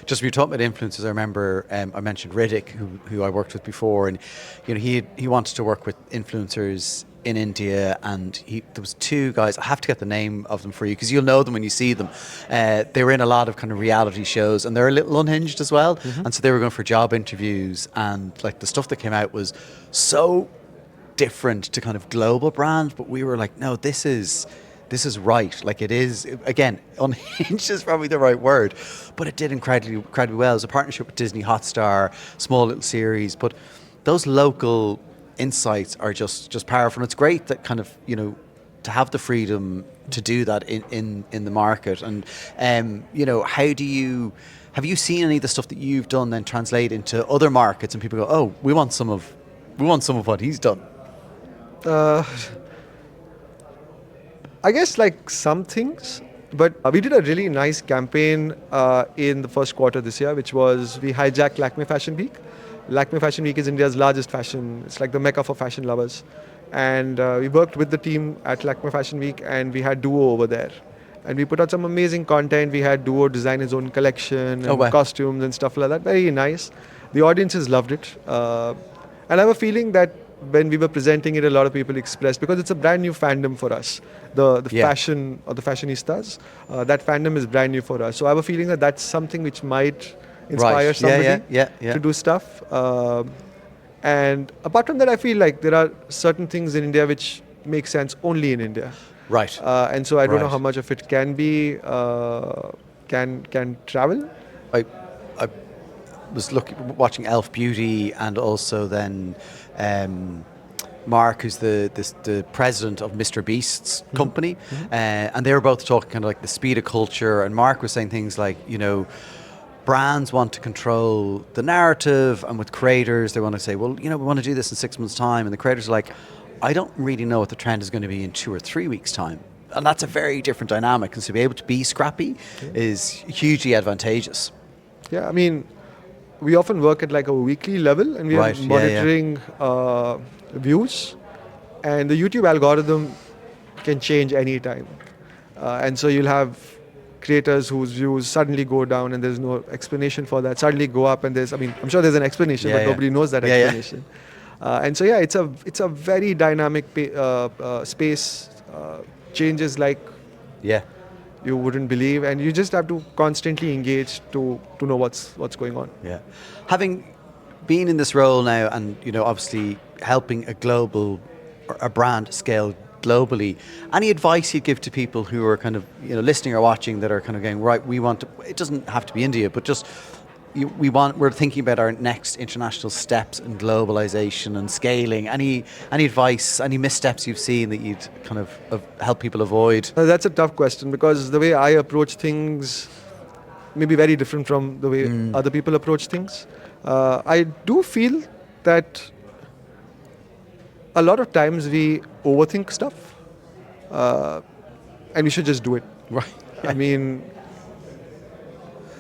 just when you talk about influencers. I remember I mentioned Riddick, who I worked with before, and he wanted to work with influencers in India, and there was two guys. I have to get the name of them for you because you'll know them when you see them. They were in a lot of kind of reality shows, and they're a little unhinged as well. And so they were going for job interviews, and like the stuff that came out was so different to kind of global brands. But we were like, no, this is right. Like it is, again, unhinged is probably the right word, but it did incredibly well. It was a partnership with Disney Hotstar, small little series, but those local insights are just powerful. And it's great that kind of, to have the freedom to do that in the market. And, have you seen any of the stuff that you've done then translate into other markets and people go, oh, we want some of what he's done? I guess like some things, but we did a really nice campaign in the first quarter this year, which was we hijacked Lakme Fashion Week. Lakme Fashion Week is India's largest fashion. It's like the mecca for fashion lovers. And we worked with the team at Lakme Fashion Week, and we had Duo over there. And we put out some amazing content. We had Duo design his own collection and costumes and stuff like that. Very nice. The audiences loved it. And I have a feeling that when we were presenting it, a lot of people expressed, because it's a brand new fandom for us, the fashion or the fashionistas, that fandom is brand new for us. So I have a feeling that that's something which might inspire somebody to do stuff. And apart from that, I feel like there are certain things in India which make sense only in India. Right. And so I don't know how much of it can be, can travel. I was watching Elf Beauty, and also then Mark, who's the president of Mr. Beast's company, and they were both talking kind of like the speed of culture, and Mark was saying things like, brands want to control the narrative, and with creators they want to say, well, we want to do this in 6 months' time, and the creators are like, I don't really know what the trend is going to be in 2 or 3 weeks' time. And that's a very different dynamic. And to be able to be scrappy is hugely advantageous. Yeah, I mean, we often work at like a weekly level, and we are monitoring views, and the YouTube algorithm can change anytime. And so you'll have creators whose views suddenly go down and there's no explanation for that, suddenly go up and I'm sure there's an explanation, but nobody knows that explanation. And so it's a very dynamic space, changes like you wouldn't believe, and you just have to constantly engage to know what's going on. Yeah. Having been in this role now and, obviously helping a brand scale globally, any advice you'd give to people who are kind of, listening or watching that are kind of going, right, it doesn't have to be India, but just we're thinking about our next international steps in globalization and scaling. Any advice, any missteps you've seen that you'd kind of help people avoid? That's a tough question, because the way I approach things may be very different from the way other people approach things. I do feel that a lot of times we overthink stuff, and we should just do it. Right. I mean,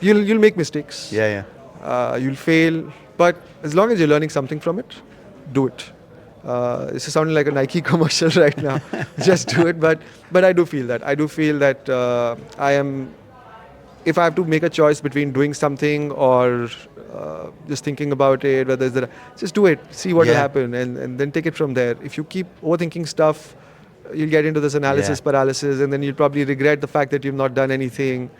you'll make mistakes. You'll fail, but as long as you're learning something from it, do it. This is sounding like a Nike commercial right now. Just do it. But I do feel that. If I have to make a choice between doing something or just thinking about it, just do it. See what will happen, and then take it from there. If you keep overthinking stuff, you'll get into this analysis paralysis, and then you'll probably regret the fact that you've not done anything,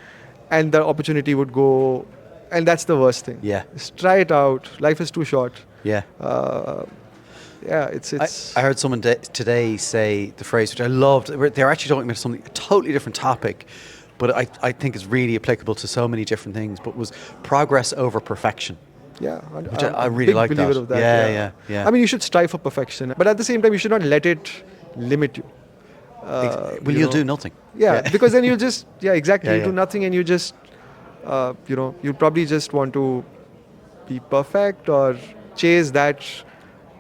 and the opportunity would go, and that's the worst thing. Just try it out. Life is too short. It's. I heard someone today say the phrase, which I loved. They're actually talking about a totally different topic, but I think it's really applicable to so many different things. But was progress over perfection. Which I really like that. Of that. Yeah. I mean, you should strive for perfection, but at the same time, you should not let it limit you. You'll do nothing. Because then you'll just exactly. Yeah, You'll do nothing, and you just you'll probably just want to be perfect or chase that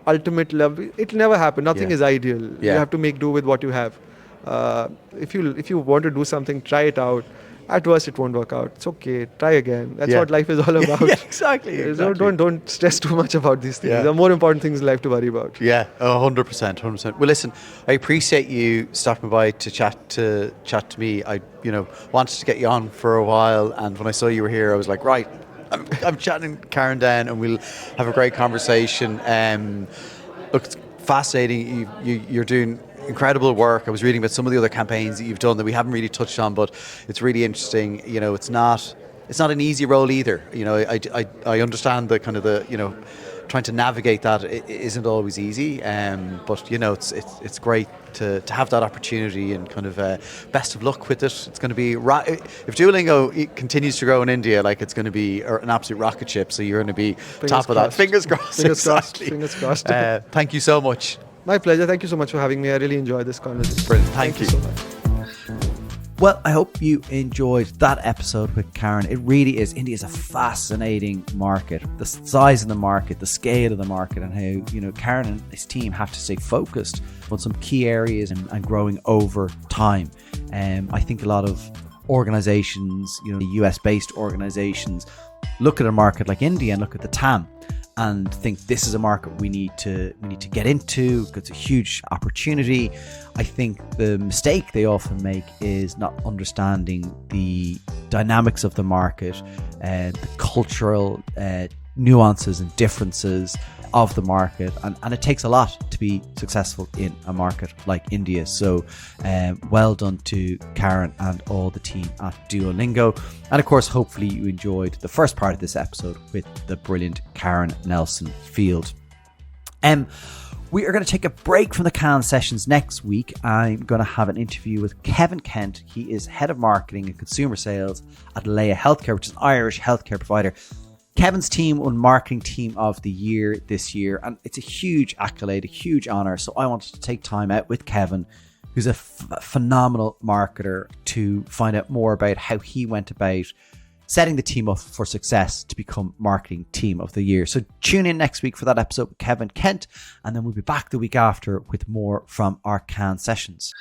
ultimate level. It'll never happen. Nothing is ideal. You have to make do with what you have. If you want to do something, try it out. At worst, it won't work out. It's okay. Try again. That's what life is all about. Exactly. Don't stress too much about these things. There are more important things in life to worry about. 100%. Well, listen, I appreciate you stopping by to chat to me. I wanted to get you on for a while, and when I saw you were here, I was like, right, I'm chatting Karen down, and we'll have a great conversation. Look, it's fascinating. You're doing incredible work. I was reading about some of the other campaigns that you've done that we haven't really touched on, but it's really interesting. It's not an easy role either. I understand the kind of trying to navigate that isn't always easy. But it's great to have that opportunity, and kind of best of luck with it. It's going to be if Duolingo continues to grow in India, like, it's going to be an absolute rocket ship. So you're going to be top of that. Fingers crossed. Fingers crossed. Thank you so much. My pleasure. Thank you so much for having me. I really enjoyed this conversation. Brilliant. Thank you so much. Well, I hope you enjoyed that episode with Karen. It really is. India is a fascinating market. The size of the market, the scale of the market, and how, Karen and his team have to stay focused on some key areas and growing over time. I think a lot of organizations, US-based organizations, look at a market like India and look at the TAM and think this is a market we need to get into. It's a huge opportunity. I think the mistake they often make is not understanding the dynamics of the market, the cultural nuances and differences of the market, and it takes a lot to be successful in a market like India. So well done to Karen and all the team at Duolingo. And of course, hopefully you enjoyed the first part of this episode with the brilliant Karen Nelson-Field. We are going to take a break from the Cannes sessions next week. I'm going to have an interview with Kevin Kent. He is head of marketing and consumer sales at Leia Healthcare, which is an Irish healthcare provider. Kevin's team won Marketing Team of the Year this year, and it's a huge accolade, a huge honor. So I wanted to take time out with Kevin, who's a phenomenal marketer, to find out more about how he went about setting the team up for success to become Marketing Team of the Year. So tune in next week for that episode with Kevin Kent, and then we'll be back the week after with more from our Cannes sessions.